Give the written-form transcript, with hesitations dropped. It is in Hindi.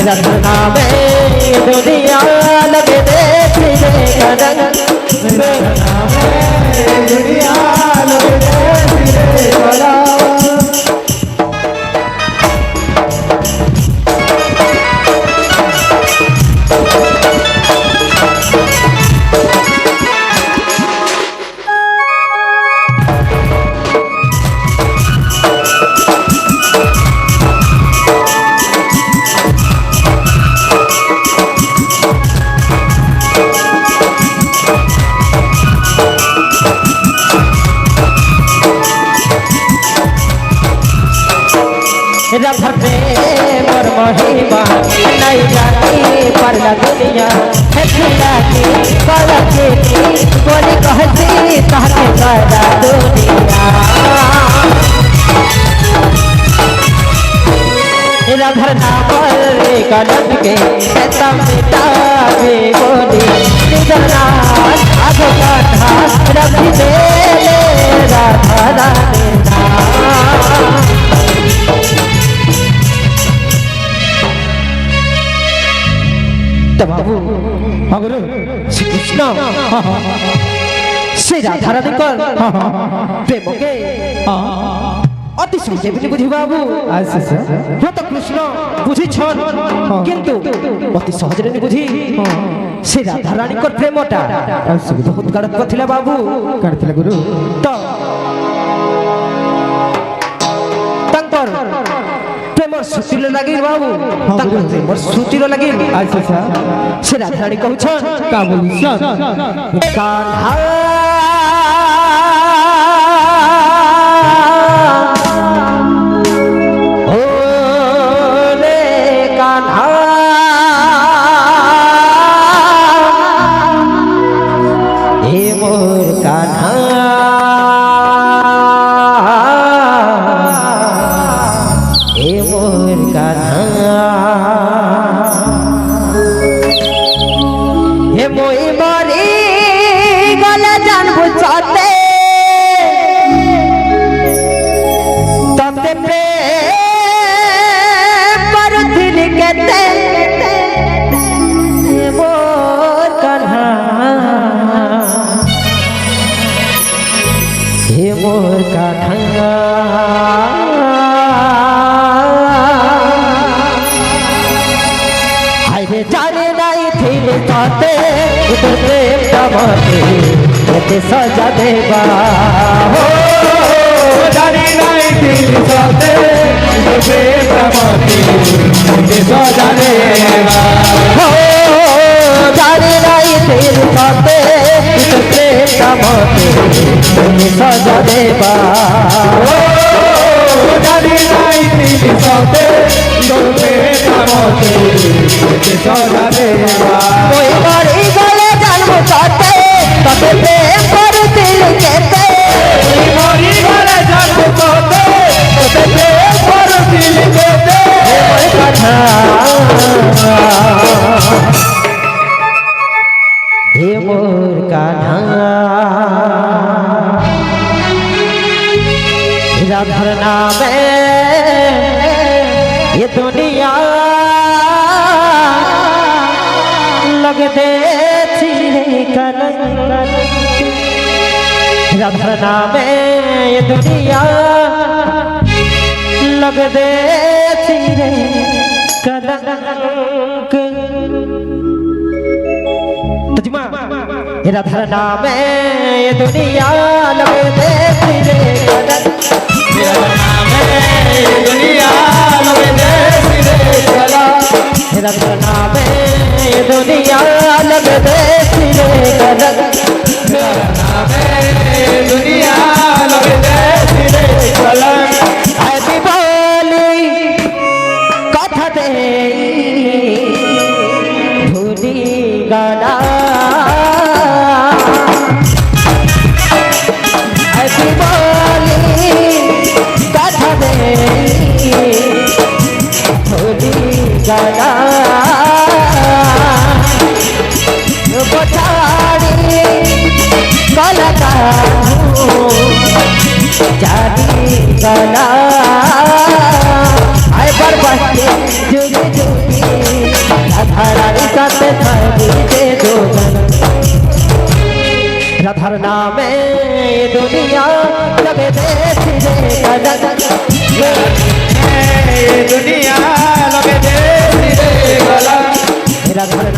रखना में दुनिया लगे देखने कदम रखना में दुनिया लगे देखने कदम रखते मोर महिमा नहीं जाती पर दुनिया है खिलाती कलती बोली कहती कहते करा दुनिया रखना बोले कलम के तमिता के बोली निधना आगो कथा रख दे राधा रानी बाबू श्री कृष्ण श्री राधा रानी प्रेम के अति सहजे बुझी बाबू तो कृष्ण बुझी किंतु अति सहजे बुझी श्री राधा रानी प्रेमटा बहुत गड़क थिला बाबू गुरु तो प्रेमर सुतिल लगी बाबू प्रेमर सुतिल लगी से राधा रानी कहू का बोली कान्हा ओ रे कान्हा हे मोर कान्हा सजा देवा हो जानी नहीं दिल सोते सजा देवा हो जानी नहीं दिल सोते सजा देवा हो जानी नहीं दिल सोते सजा देवा कोई बड़ी गले जन्म चाहते तब प्रेम पर दिल कहते मोरी वाला जब कहते तब प्रेम पर दिल कहते हे मोर कान्हा राधा नाम ये दुनिया लगते राधा नाम ये दुनिया लग दे सिरे कलंक तजमा राधा नाम ये दुनिया लग दे सिरे कलंक राधा नाम ये दुनिया लग दे सिरे कलंक राधा नाम ये दुनिया लग दे सिरे कलंक दुनिया लगे ऐसी बोली कथा दे धुनी गाना ऐसी बोली कथा दे धुनी गाना जानी गला आए बरबादे जुगे जुगे राधा रानी साथ थारी दे दो राधार नामे दुनिया लगे देश रे दुनिया लगे देश रे गला राधार